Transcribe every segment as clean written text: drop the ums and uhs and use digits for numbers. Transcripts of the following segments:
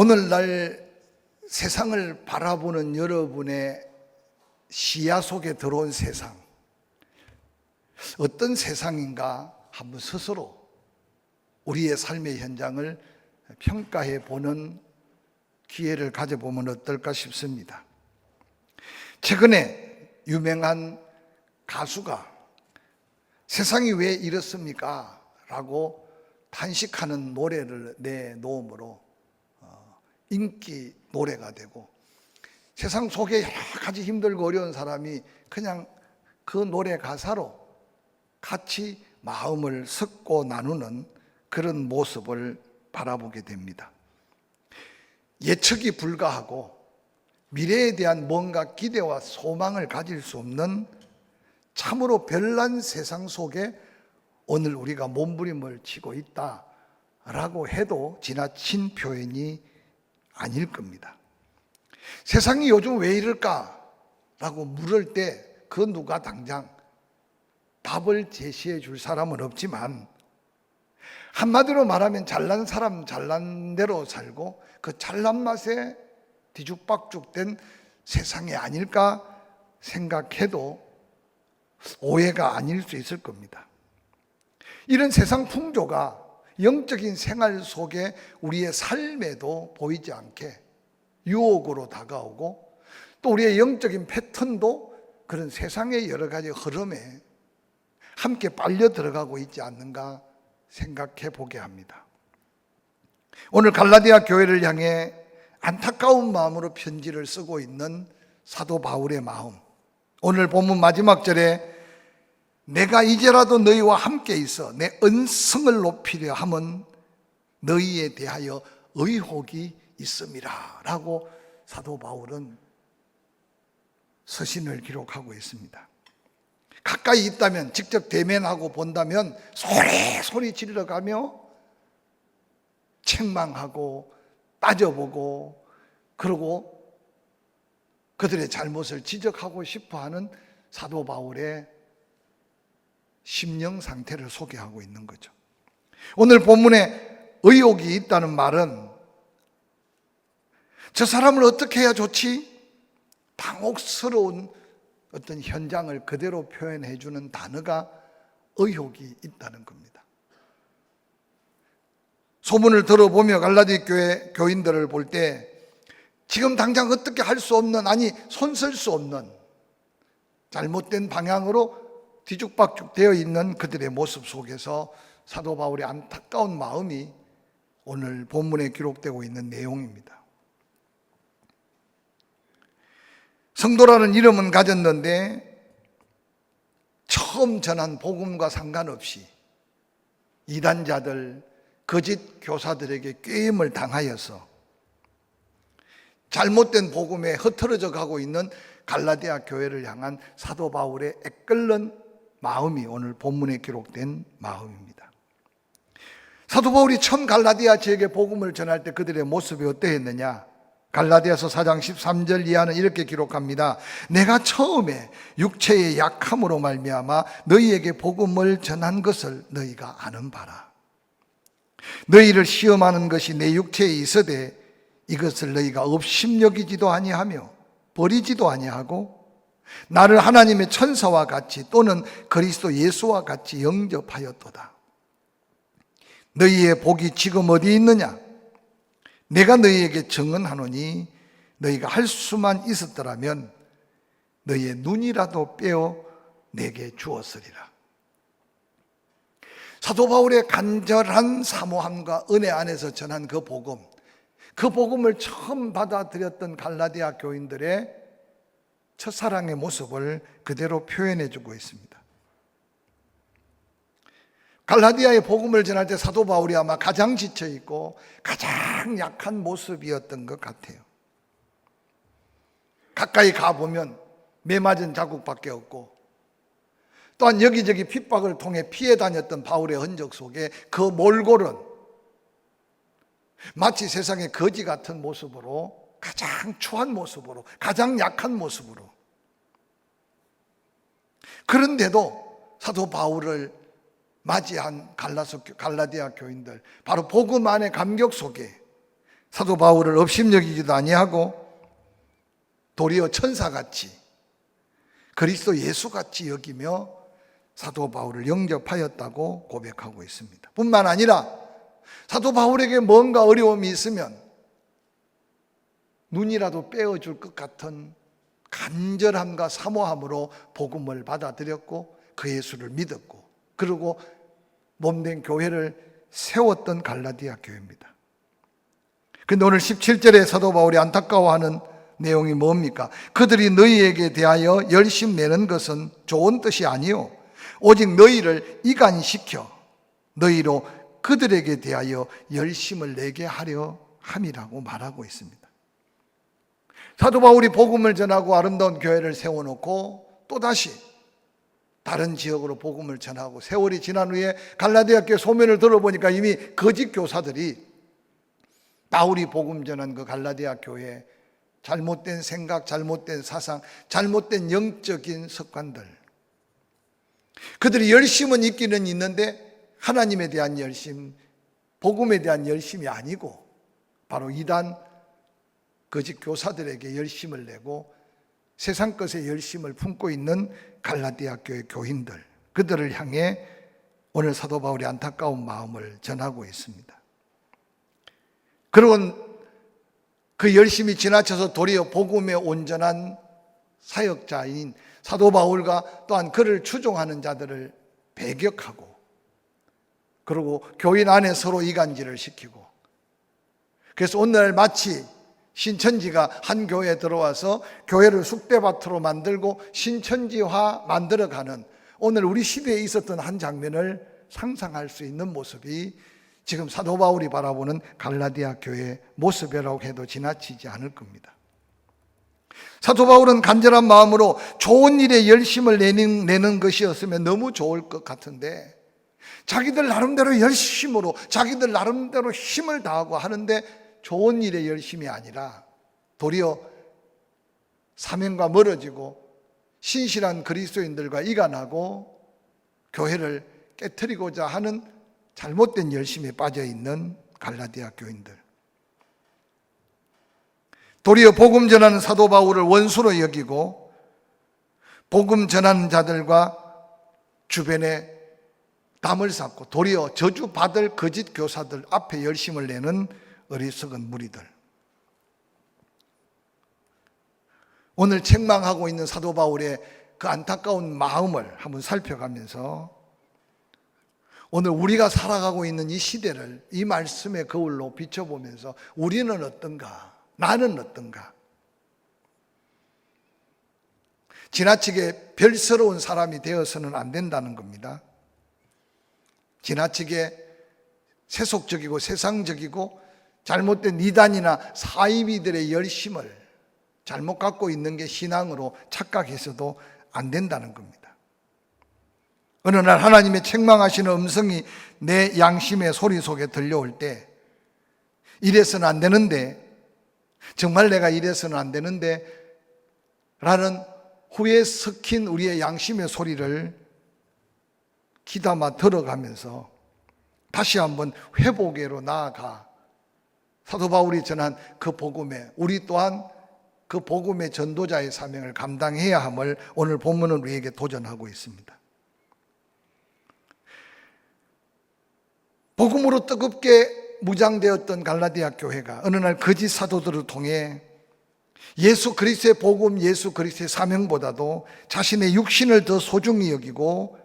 오늘날 세상을 바라보는 여러분의 시야 속에 들어온 세상, 어떤 세상인가 한번 스스로 우리의 삶의 현장을 평가해 보는 기회를 가져보면 어떨까 싶습니다. 최근에 유명한 가수가 세상이 왜 이렇습니까? 라고 탄식하는 노래를 내놓음으로 인기 노래가 되고, 세상 속에 여러 가지 힘들고 어려운 사람이 그냥 그 노래 가사로 같이 마음을 섞고 나누는 그런 모습을 바라보게 됩니다. 예측이 불가하고 미래에 대한 뭔가 기대와 소망을 가질 수 없는 참으로 별난 세상 속에 오늘 우리가 몸부림을 치고 있다라고 해도 지나친 표현이 아닐 겁니다. 세상이 요즘 왜 이럴까라고 물을 때 그 누가 당장 답을 제시해 줄 사람은 없지만, 한마디로 말하면 잘난 사람 잘난 대로 살고 그 잘난 맛에 뒤죽박죽된 세상이 아닐까 생각해도 오해가 아닐 수 있을 겁니다. 이런 세상 풍조가 영적인 생활 속에 우리의 삶에도 보이지 않게 유혹으로 다가오고, 또 우리의 영적인 패턴도 그런 세상의 여러 가지 흐름에 함께 빨려 들어가고 있지 않는가 생각해 보게 합니다. 오늘 갈라디아 교회를 향해 안타까운 마음으로 편지를 쓰고 있는 사도 바울의 마음, 오늘 본문 마지막 절에 내가 이제라도 너희와 함께 있어 내 은성을 높이려 함은 너희에 대하여 의혹이 있음이라 라고 사도 바울은 서신을 기록하고 있습니다. 가까이 있다면, 직접 대면하고 본다면 소리 질러가며 책망하고 따져보고, 그러고 그들의 잘못을 지적하고 싶어하는 사도 바울의 심령 상태를 소개하고 있는 거죠. 오늘 본문에 의혹이 있다는 말은 저 사람을 어떻게 해야 좋지? 당혹스러운 어떤 현장을 그대로 표현해 주는 단어가 의혹이 있다는 겁니다. 소문을 들어보며 갈라디 교회 교인들을 볼 때 지금 당장 어떻게 할 수 없는, 아니 손쓸 수 없는 잘못된 방향으로 뒤죽박죽 되어 있는 그들의 모습 속에서 사도 바울의 안타까운 마음이 오늘 본문에 기록되고 있는 내용입니다. 성도라는 이름은 가졌는데 처음 전한 복음과 상관없이 이단자들, 거짓 교사들에게 꾀임을 당하여서 잘못된 복음에 흐트러져 가고 있는 갈라디아 교회를 향한 사도 바울의 애끓는 마음이 오늘 본문에 기록된 마음입니다. 사도 바울이 처음 갈라디아 지역에 복음을 전할 때 그들의 모습이 어떠했느냐? 갈라디아서 4장 13절 이하는 이렇게 기록합니다. 내가 처음에 육체의 약함으로 말미암아 너희에게 복음을 전한 것을 너희가 아는 바라. 너희를 시험하는 것이 내 육체에 있으되 이것을 너희가 업심여기지도 아니하며 버리지도 아니하고 나를 하나님의 천사와 같이 또는 그리스도 예수와 같이 영접하였도다. 너희의 복이 지금 어디 있느냐? 내가 너희에게 증언하노니 너희가 할 수만 있었더라면 너희의 눈이라도 빼어 내게 주었으리라. 사도 바울의 간절한 사모함과 은혜 안에서 전한 그 복음을 처음 받아들였던 갈라디아 교인들의 첫사랑의 모습을 그대로 표현해 주고 있습니다. 갈라디아의 복음을 전할 때 사도 바울이 아마 가장 지쳐있고 가장 약한 모습이었던 것 같아요. 가까이 가보면 매맞은 자국밖에 없고, 또한 여기저기 핍박을 통해 피해 다녔던 바울의 흔적 속에 그 몰골은 마치 세상의 거지 같은 모습으로, 가장 추한 모습으로, 가장 약한 모습으로, 그런데도 사도 바울을 맞이한 갈라디아 교인들, 바로 복음 안의 감격 속에 사도 바울을 업심여기지도 아니하고 도리어 천사같이 그리스도 예수같이 여기며 사도 바울을 영접하였다고 고백하고 있습니다. 뿐만 아니라 사도 바울에게 뭔가 어려움이 있으면 눈이라도 떼어줄 것 같은 간절함과 사모함으로 복음을 받아들였고 그 예수를 믿었고 그리고 몸된 교회를 세웠던 갈라디아 교회입니다. 그런데 오늘 17절에 사도 바울이 안타까워하는 내용이 뭡니까? 그들이 너희에게 대하여 열심 내는 것은 좋은 뜻이 아니요 오직 너희를 이간시켜 너희로 그들에게 대하여 열심을 내게 하려 함이라고 말하고 있습니다. 사도 바울이 복음을 전하고 아름다운 교회를 세워놓고 또다시 다른 지역으로 복음을 전하고 세월이 지난 후에 갈라디아 교회 소문을 들어보니까 이미 거짓 교사들이 바울이 복음 전한 그 갈라디아 교회에 잘못된 생각, 잘못된 사상, 잘못된 영적인 습관들, 그들이 열심은 있기는 있는데 하나님에 대한 열심, 복음에 대한 열심이 아니고 바로 이단 거짓 교사들에게 열심을 내고 세상 것에 열심을 품고 있는 갈라디아 교회 교인들, 그들을 향해 오늘 사도 바울이 안타까운 마음을 전하고 있습니다. 그리고 그 열심이 지나쳐서 도리어 복음에 온전한 사역자인 사도 바울과 또한 그를 추종하는 자들을 배격하고 그리고 교인 안에 서로 이간질을 시키고 그래서 오늘 마치 신천지가 한 교회에 들어와서 교회를 쑥대밭으로 만들고 신천지화 만들어가는 오늘 우리 시대에 있었던 한 장면을 상상할 수 있는 모습이 지금 사도 바울이 바라보는 갈라디아 교회의 모습이라고 해도 지나치지 않을 겁니다. 사도 바울은 간절한 마음으로 좋은 일에 열심을 내는 것이었으면 너무 좋을 것 같은데 자기들 나름대로 열심으로 자기들 나름대로 힘을 다하고 하는데 좋은 일에 열심이 아니라 도리어 사명과 멀어지고 신실한 그리스도인들과 이간하고 교회를 깨트리고자 하는 잘못된 열심에 빠져 있는 갈라디아 교인들. 도리어 복음 전하는 사도 바울을 원수로 여기고 복음 전하는 자들과 주변에 담을 쌓고 도리어 저주받을 거짓 교사들 앞에 열심을 내는 어리석은 무리들. 오늘 책망하고 있는 사도 바울의 그 안타까운 마음을 한번 살펴가면서 오늘 우리가 살아가고 있는 이 시대를 이 말씀의 거울로 비춰보면서 우리는 어떤가? 나는 어떤가? 지나치게 별스러운 사람이 되어서는 안 된다는 겁니다. 지나치게 세속적이고 세상적이고 잘못된 이단이나 사이비들의 열심을 잘못 갖고 있는 게 신앙으로 착각해서도 안 된다는 겁니다. 어느 날 하나님의 책망하시는 음성이 내 양심의 소리 속에 들려올 때 이래서는 안 되는데 정말 내가 이래서는 안 되는데 라는 후에 섞인 우리의 양심의 소리를 귀담아 들어가면서 다시 한번 회복으로 나아가 사도 바울이 전한 그 복음에 우리 또한 그 복음의 전도자의 사명을 감당해야 함을 오늘 본문은 우리에게 도전하고 있습니다. 복음으로 뜨겁게 무장되었던 갈라디아 교회가 어느 날 거짓 사도들을 통해 예수 그리스도의 복음, 예수 그리스도의 사명보다도 자신의 육신을 더 소중히 여기고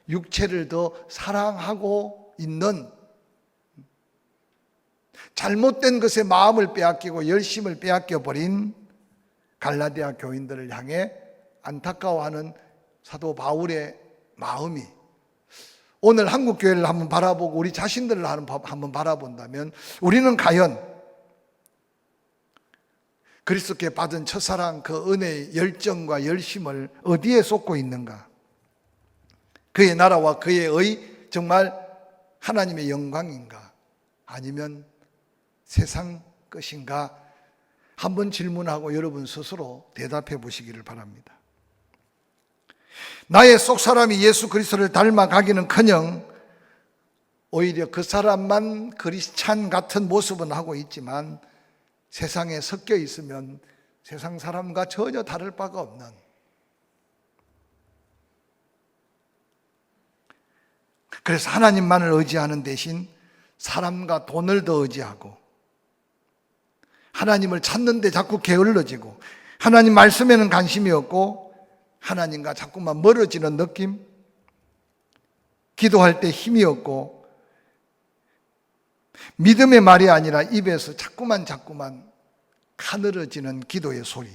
육체를 더 사랑하고 있는 잘못된 것에 마음을 빼앗기고 열심을 빼앗겨버린 갈라디아 교인들을 향해 안타까워하는 사도 바울의 마음이 오늘 한국 교회를 한번 바라보고 우리 자신들을 한번 바라본다면 우리는 과연 그리스도께 받은 첫사랑 그 은혜의 열정과 열심을 어디에 쏟고 있는가? 그의 나라와 그의 의 정말 하나님의 영광인가? 아니면 세상 것인가? 한번 질문하고 여러분 스스로 대답해 보시기를 바랍니다. 나의 속사람이 예수 그리스도를 닮아가기는커녕 오히려 그 사람만 크리스찬 같은 모습은 하고 있지만 세상에 섞여 있으면 세상 사람과 전혀 다를 바가 없는, 그래서 하나님만을 의지하는 대신 사람과 돈을 더 의지하고 하나님을 찾는 데 자꾸 게을러지고 하나님 말씀에는 관심이 없고 하나님과 자꾸만 멀어지는 느낌, 기도할 때 힘이 없고 믿음의 말이 아니라 입에서 자꾸만 가늘어지는 기도의 소리.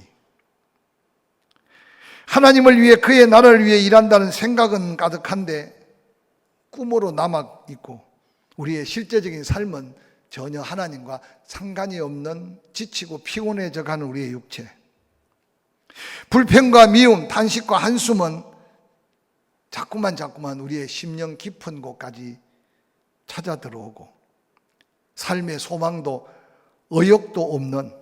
하나님을 위해, 그의 나라를 위해 일한다는 생각은 가득한데 꿈으로 남아있고 우리의 실제적인 삶은 전혀 하나님과 상관이 없는 지치고 피곤해져 가는 우리의 육체. 불평과 미움, 탄식과 한숨은 자꾸만 우리의 심령 깊은 곳까지 찾아 들어오고 삶의 소망도 의욕도 없는,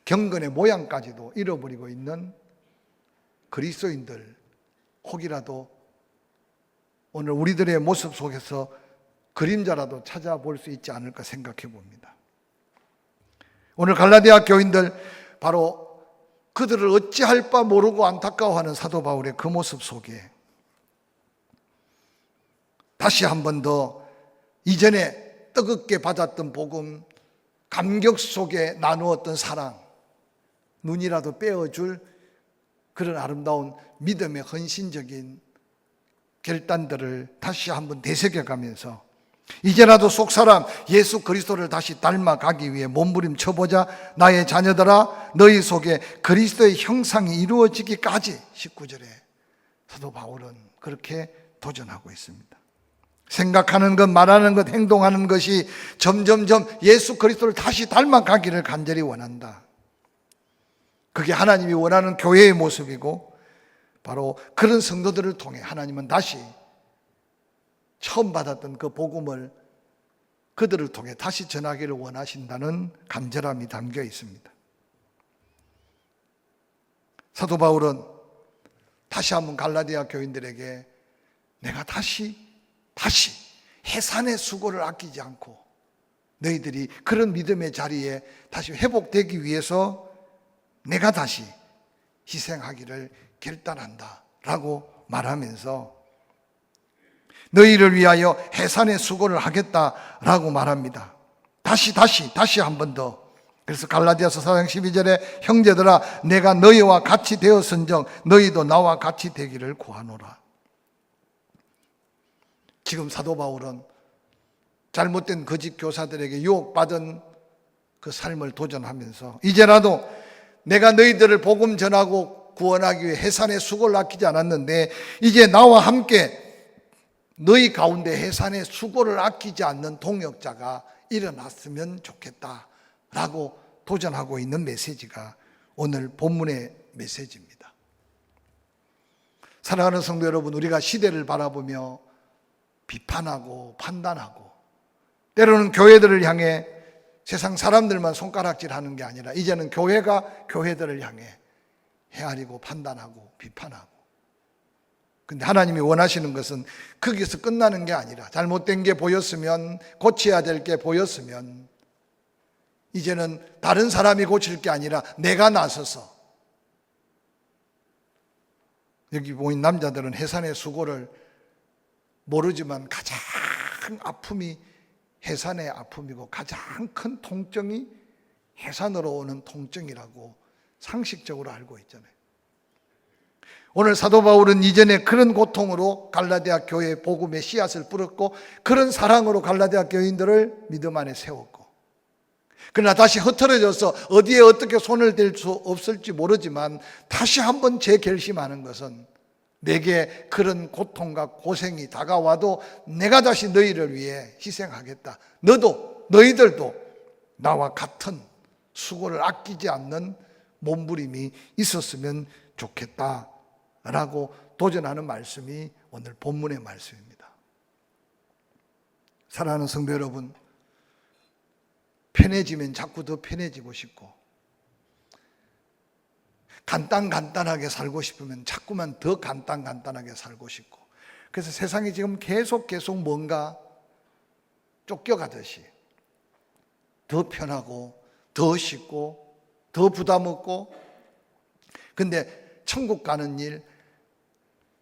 경건의 모양까지도 잃어버리고 있는 그리스도인들, 혹이라도 오늘 우리들의 모습 속에서 그림자라도 찾아볼 수 있지 않을까 생각해 봅니다. 오늘 갈라디아 교인들, 바로 그들을 어찌할 바 모르고 안타까워하는 사도 바울의 그 모습 속에 다시 한 번 더 이전에 뜨겁게 받았던 복음, 감격 속에 나누었던 사랑, 눈이라도 빼어줄 그런 아름다운 믿음의 헌신적인 결단들을 다시 한번 되새겨가면서 이제라도 속사람 예수 그리스도를 다시 닮아가기 위해 몸부림쳐보자. 나의 자녀들아, 너희 속에 그리스도의 형상이 이루어지기까지 19절에 사도 바울은 그렇게 도전하고 있습니다. 생각하는 것, 말하는 것, 행동하는 것이 점점점 예수 그리스도를 다시 닮아가기를 간절히 원한다. 그게 하나님이 원하는 교회의 모습이고, 바로 그런 성도들을 통해 하나님은 다시 처음 받았던 그 복음을 그들을 통해 다시 전하기를 원하신다는 간절함이 담겨 있습니다. 사도 바울은 다시 한번 갈라디아 교인들에게 내가 다시 해산의 수고를 아끼지 않고 너희들이 그런 믿음의 자리에 다시 회복되기 위해서 내가 다시 희생하기를 결단한다 라고 말하면서 너희를 위하여 해산의 수고를 하겠다라고 말합니다. 다시 한 번 더. 그래서 갈라디아서 4장 12절에 형제들아, 내가 너희와 같이 되었은정 너희도 나와 같이 되기를 구하노라. 지금 사도 바울은 잘못된 거짓 교사들에게 유혹받은 그 삶을 도전하면서 이제라도 내가 너희들을 복음 전하고 구원하기 위해 해산의 수고를 아끼지 않았는데 이제 나와 함께 너희 가운데 해산의 수고를 아끼지 않는 동역자가 일어났으면 좋겠다라고 도전하고 있는 메시지가 오늘 본문의 메시지입니다. 사랑하는 성도 여러분, 우리가 시대를 바라보며 비판하고 판단하고 때로는 교회들을 향해 세상 사람들만 손가락질하는 게 아니라 이제는 교회가 교회들을 향해 헤아리고 판단하고 비판하고, 근데 하나님이 원하시는 것은 거기서 끝나는 게 아니라 잘못된 게 보였으면, 고쳐야 될 게 보였으면 이제는 다른 사람이 고칠 게 아니라 내가 나서서, 여기 모인 남자들은 해산의 수고를 모르지만 가장 아픔이 해산의 아픔이고 가장 큰 통증이 해산으로 오는 통증이라고 상식적으로 알고 있잖아요. 오늘 사도 바울은 이전에 그런 고통으로 갈라디아 교회의 복음의 씨앗을 뿌렸고 그런 사랑으로 갈라디아 교인들을 믿음 안에 세웠고, 그러나 다시 흐트러져서 어디에 어떻게 손을 댈 수 없을지 모르지만 다시 한번 재결심하는 것은 내게 그런 고통과 고생이 다가와도 내가 다시 너희를 위해 희생하겠다. 너희들도 나와 같은 수고를 아끼지 않는 몸부림이 있었으면 좋겠다라고 도전하는 말씀이 오늘 본문의 말씀입니다. 사랑하는 성도 여러분, 편해지면 자꾸 더 편해지고 싶고 간단하게 살고 싶으면 자꾸만 더 간단하게 살고 싶고, 그래서 세상이 지금 계속 뭔가 쫓겨가듯이 더 편하고 더 쉽고 더 부담 없고, 근데 천국 가는 일,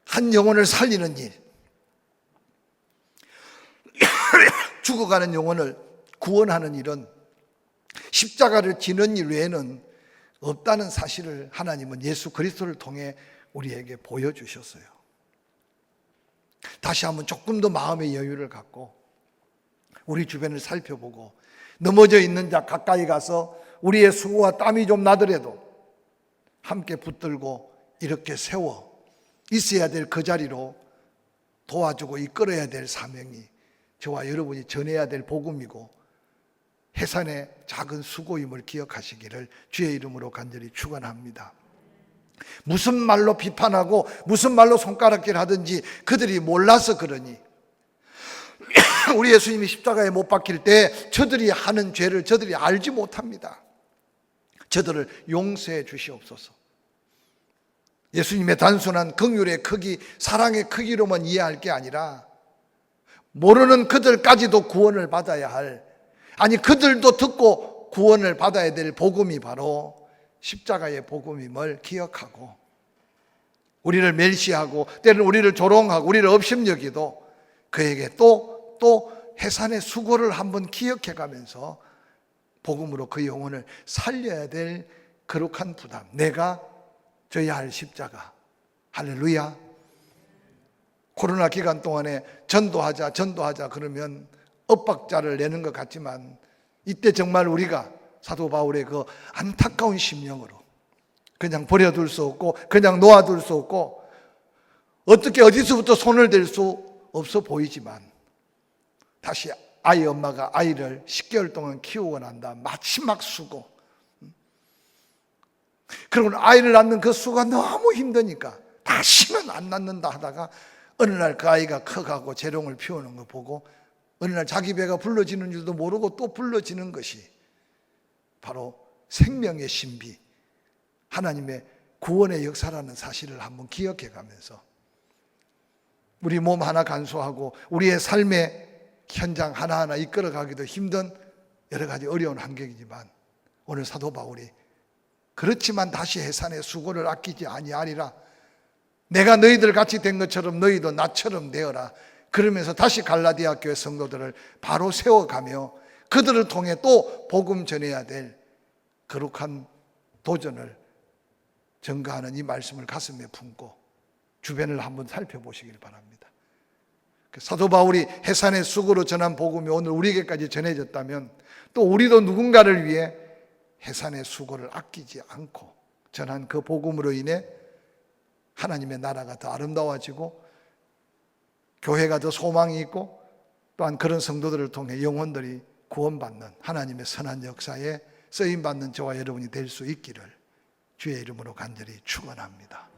한 영혼을 살리는 일, 죽어가는 영혼을 구원하는 일은 십자가를 지는 일 외에는 없다는 사실을 하나님은 예수 그리스도를 통해 우리에게 보여주셨어요. 다시 한번 조금 더 마음의 여유를 갖고 우리 주변을 살펴보고, 넘어져 있는 자 가까이 가서 우리의 수고와 땀이 좀 나더라도 함께 붙들고 이렇게 세워 있어야 될 그 자리로 도와주고 이끌어야 될 사명이 저와 여러분이 전해야 될 복음이고 해산의 작은 수고임을 기억하시기를 주의 이름으로 간절히 축원합니다. 무슨 말로 비판하고 무슨 말로 손가락질 하든지 그들이 몰라서 그러니, 우리 예수님이 십자가에 못 박힐 때 저들이 하는 죄를 저들이 알지 못합니다. 저들을 용서해 주시옵소서. 예수님의 단순한 긍휼의 크기, 사랑의 크기로만 이해할 게 아니라 모르는 그들까지도 구원을 받아야 할, 아니 그들도 듣고 구원을 받아야 될 복음이 바로 십자가의 복음임을 기억하고, 우리를 멸시하고 때로는 우리를 조롱하고 우리를 업심여기도 그에게 또 해산의 수고를 한번 기억해 가면서 복음으로 그 영혼을 살려야 될 거룩한 부담, 내가 져야 할 십자가. 할렐루야. 코로나 기간 동안에 전도하자 그러면 엇박자를 내는 것 같지만, 이때 정말 우리가 사도 바울의 그 안타까운 심령으로 그냥 버려둘 수 없고 그냥 놓아둘 수 없고 어떻게 어디서부터 손을 댈 수 없어 보이지만, 다시 아이 엄마가 아이를 10개월 동안 키우고 난 다음 마지막 수고, 그리고 아이를 낳는 그 수고가 너무 힘드니까 다시는 안 낳는다 하다가 어느 날 그 아이가 커가고 재롱을 피우는 거 보고 어느 날 자기 배가 불러지는 줄도 모르고 또 불러지는 것이 바로 생명의 신비, 하나님의 구원의 역사라는 사실을 한번 기억해 가면서 우리 몸 하나 간수하고 우리의 삶의 현장 하나하나 이끌어가기도 힘든 여러 가지 어려운 환경이지만, 오늘 사도 바울이 그렇지만 다시 해산의 수고를 아끼지 아니하리라, 내가 너희들 같이 된 것처럼 너희도 나처럼 되어라, 그러면서 다시 갈라디아 교회 성도들을 바로 세워가며 그들을 통해 또 복음 전해야 될 거룩한 도전을 전가하는 이 말씀을 가슴에 품고 주변을 한번 살펴보시길 바랍니다. 사도 바울이 해산의 수고로 전한 복음이 오늘 우리에게까지 전해졌다면, 또 우리도 누군가를 위해 해산의 수고를 아끼지 않고 전한 그 복음으로 인해 하나님의 나라가 더 아름다워지고 교회가 더 소망이 있고, 또한 그런 성도들을 통해 영혼들이 구원받는 하나님의 선한 역사에 쓰임받는 저와 여러분이 될 수 있기를 주의 이름으로 간절히 축원합니다.